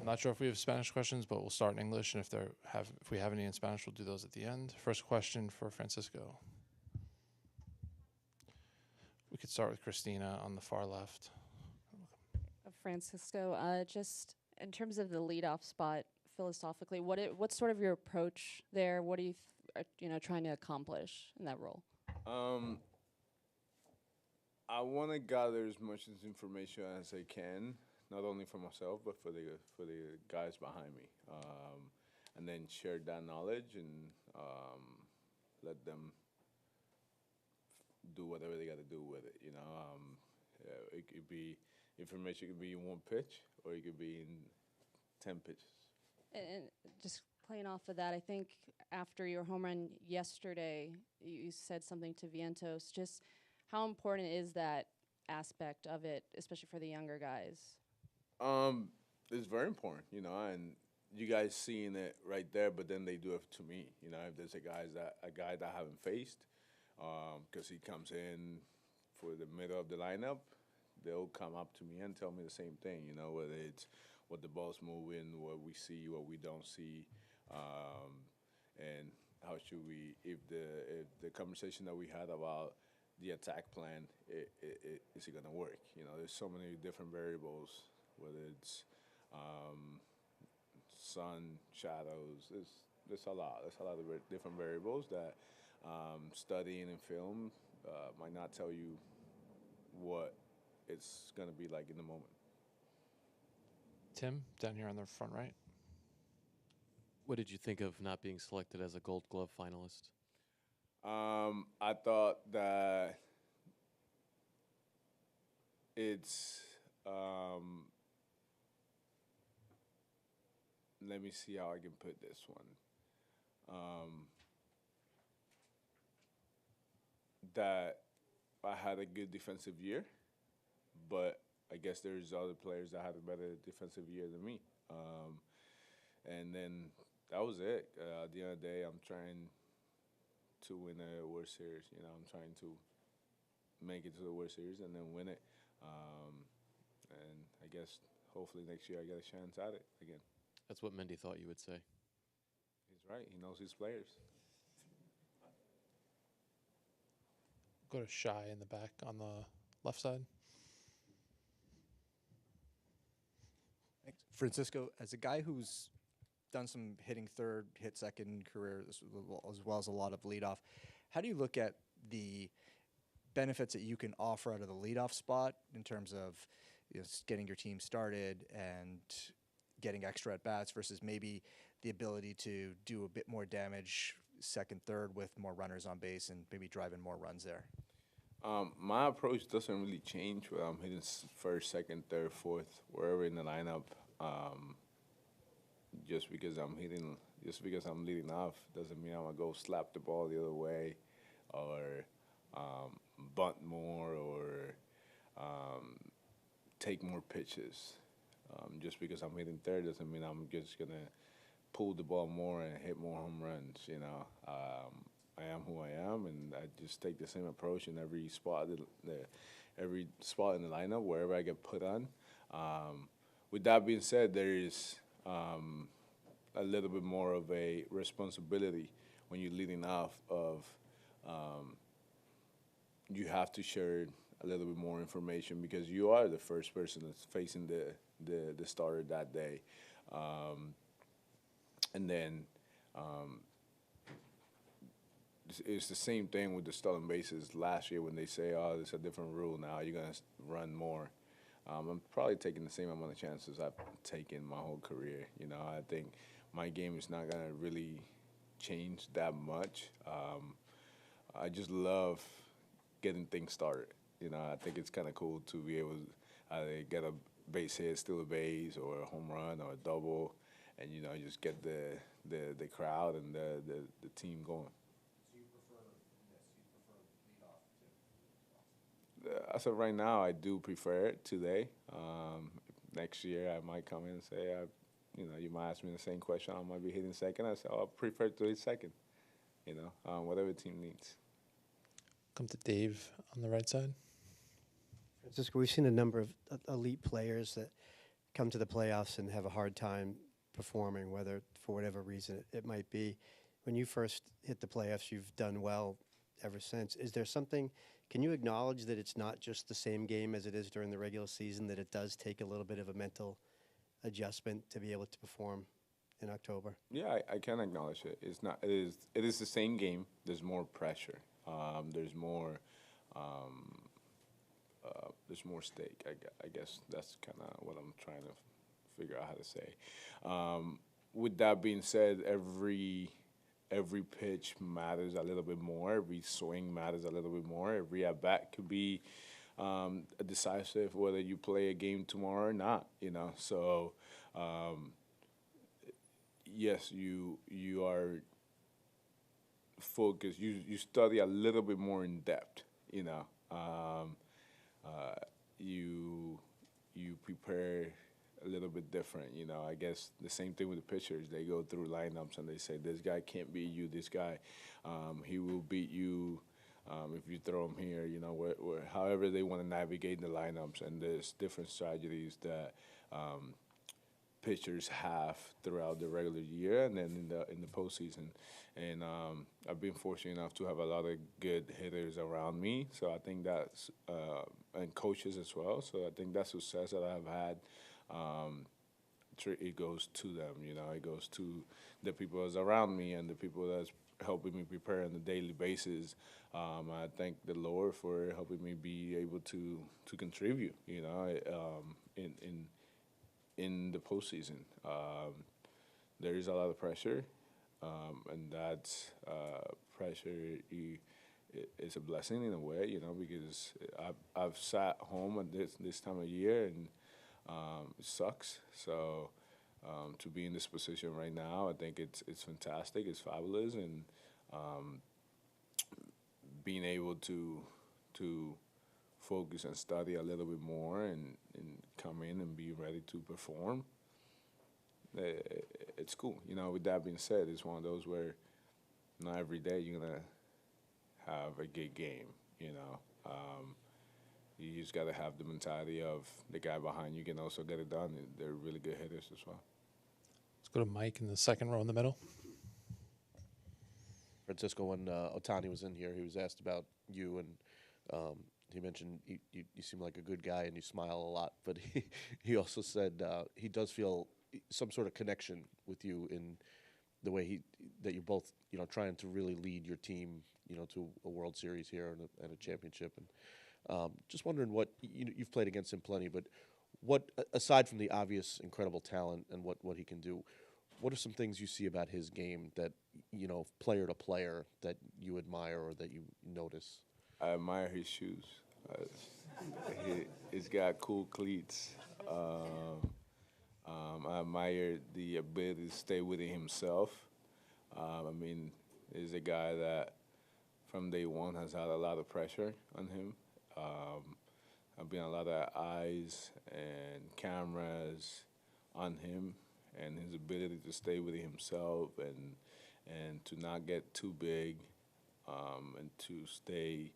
Not sure if we have Spanish questions, but we'll start in English, and if we have any in Spanish, we'll do those at the end. First question for Francisco. We could start with Christina on the far left. Francisco, just in terms of the leadoff spot, philosophically, what's sort of your approach there? What are you, trying to accomplish in that role? I want to gather as much information as I can, not only for myself but for the guys behind me, and then share that knowledge and let them do whatever they got to do with it. Yeah, it could be information could be in one pitch or it could be in 10 pitches. And just playing off of that, I think after your home run yesterday, you said something to Vientos. Just how important is that aspect of it, especially for the younger guys? It's very important, and you guys seeing it right there, but then they do it to me. If there's a guy that I haven't faced, because he comes in for the middle of the lineup, they'll come up to me and tell me the same thing. Whether it's what the ball's moving, what we see, what we don't see, and how should we? If the conversation that we had about the attack plan, is it gonna work? There's so many different variables, whether it's sun, shadows. There's a lot. There's a lot of different variables that studying in film might not tell you what it's gonna be like in the moment. Tim, down here on the front right. What did you think of not being selected as a Gold Glove finalist? I thought that it's. Let me see how I can put this one. That I had a good defensive year, but I guess there's other players that had a better defensive year than me. And then that was it. At the end of the day, I'm trying to win a World Series. I'm trying to make it to the World Series and then win it. And I guess hopefully next year I get a chance at it again. That's what Mendy thought you would say. He's right. He knows his players. Go to Shy in the back on the left side. Thanks. Francisco, as a guy who's done some hitting third, hit second career, as well as a lot of leadoff, how do you look at the benefits that you can offer out of the leadoff spot in terms of getting your team started and getting extra at bats versus maybe the ability to do a bit more damage second, third with more runners on base and maybe drive in more runs there? My approach doesn't really change whether I'm hitting first, second, third, fourth, wherever in the lineup. Just because I'm leading off doesn't mean I'm gonna go slap the ball the other way, or bunt more, or take more pitches. Just because I'm hitting third doesn't mean I'm just gonna pull the ball more and hit more home runs. I am who I am, and I just take the same approach in every spot, every spot in the lineup, wherever I get put on. With that being said, there is a little bit more of a responsibility when you're leading off of you have to share a little bit more information because you are the first person that's facing the starter that day. And then it's the same thing with the stolen bases last year when they say, oh, there's a different rule now, you're going to run more. I'm probably taking the same amount of chances I've taken my whole career. I think my game is not going to really change that much. I just love getting things started. I think it's kind of cool to be able to get a base hit, steal a base, or a home run, or a double, and just get the crowd and the team going. So you prefer leadoff too? As of right now, I do prefer it today. Next year, I might come in and say, you might ask me the same question. I might be hitting second. I say, I prefer to hit second. Whatever the team needs. Come to Dave on the right side. Francisco, we've seen a number of elite players that come to the playoffs and have a hard time performing, whether for whatever reason it might be. When you first hit the playoffs, you've done well ever since. Is there something, can you acknowledge that it's not just the same game as it is during the regular season, that it does take a little bit of a mental adjustment to be able to perform in October? Yeah, I can acknowledge it. It's not. It is the same game. There's more pressure. There's more. There's more stake. I guess that's kind of what I'm trying to figure out how to say. With that being said, every pitch matters a little bit more. Every swing matters a little bit more. Every at bat could be decisive whether you play a game tomorrow or not. So. Yes, you are focused. You study a little bit more in depth. You prepare a little bit different. I guess the same thing with the pitchers. They go through lineups and they say, this guy can't beat you. This guy, he will beat you if you throw him here. However they want to navigate the lineups, and there's different strategies that pitchers have throughout the regular year and then in the postseason. And I've been fortunate enough to have a lot of good hitters around me. So I think that's and coaches as well. So I think that success that I've had, it goes to them. It goes to the people that's around me and the people that's helping me prepare on a daily basis. I thank the Lord for helping me be able to contribute. In the postseason. There is a lot of pressure, and that pressure is a blessing in a way, because I've sat home at this time of year, and it sucks. So to be in this position right now, I think it's fantastic, it's fabulous, and being able to focus and study a little bit more and come in and be ready to perform. It's cool. With that being said, it's one of those where not every day you're going to have a good game, You just got to have the mentality of the guy behind you can also get it done. They're really good hitters as well. Let's go to Mike in the second row in the middle. Francisco, when Ohtani was in here, he was asked about you, and he mentioned you seem like a good guy and you smile a lot, but he also said he does feel some sort of connection with you in the way that you're both trying to really lead your team to a World Series here and a championship. And just wondering what you've played against him plenty, but what, aside from the obvious incredible talent and what he can do, what are some things you see about his game that player to player that you admire or that you notice? I admire his shoes. He's got cool cleats. I admire the ability to stay within himself. He's a guy that from day one has had a lot of pressure on him. I've been a lot of eyes and cameras on him, and his ability to stay within himself and to not get too big, and to stay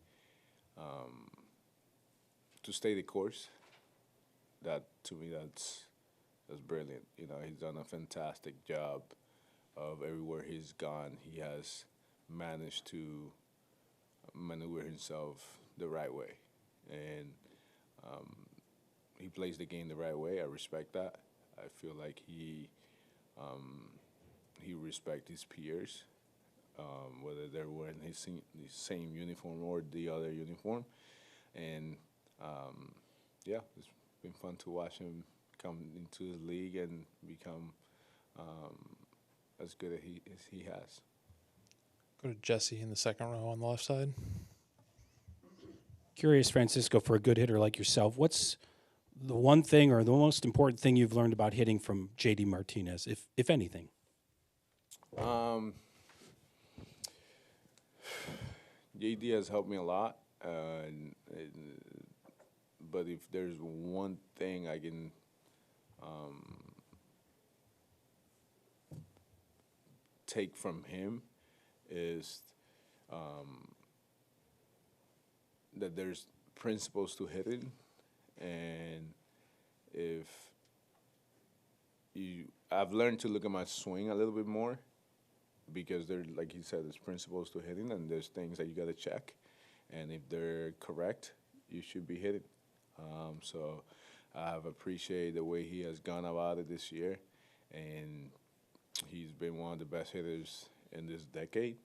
the course. That to me, that's brilliant. He's done a fantastic job of everywhere he's gone. He has managed to maneuver himself the right way, and he plays the game the right way. I respect that. I feel like he respects his peers, whether they're wearing the same uniform or the other uniform. And, it's been fun to watch him come into the league and become as good as he has. Go to Jesse in the second row on the left side. Curious, Francisco, for a good hitter like yourself, what's the one thing or the most important thing you've learned about hitting from J.D. Martinez, if anything? JD has helped me a lot, but if there's one thing I can take from him is that there's principles to hitting, and if I've learned to look at my swing a little bit more because there, like he said, there's principles to hitting and there's things that you got to check, and if they're correct, you should be hitting. So I've appreciated the way he has gone about it this year, and he's been one of the best hitters in this decade.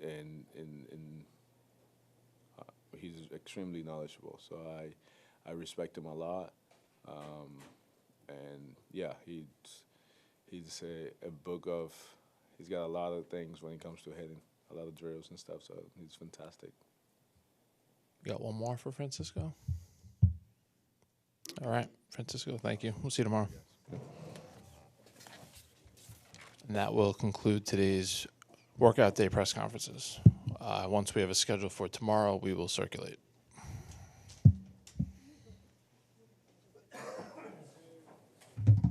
And he's extremely knowledgeable. So I respect him a lot. And yeah, he's a book of. He's got a lot of things when it comes to hitting, a lot of drills and stuff. So he's fantastic. You got one more for Francisco? All right, Francisco, thank you. We'll see you tomorrow. And that will conclude today's workout day press conferences. Once we have a schedule for tomorrow, we will circulate.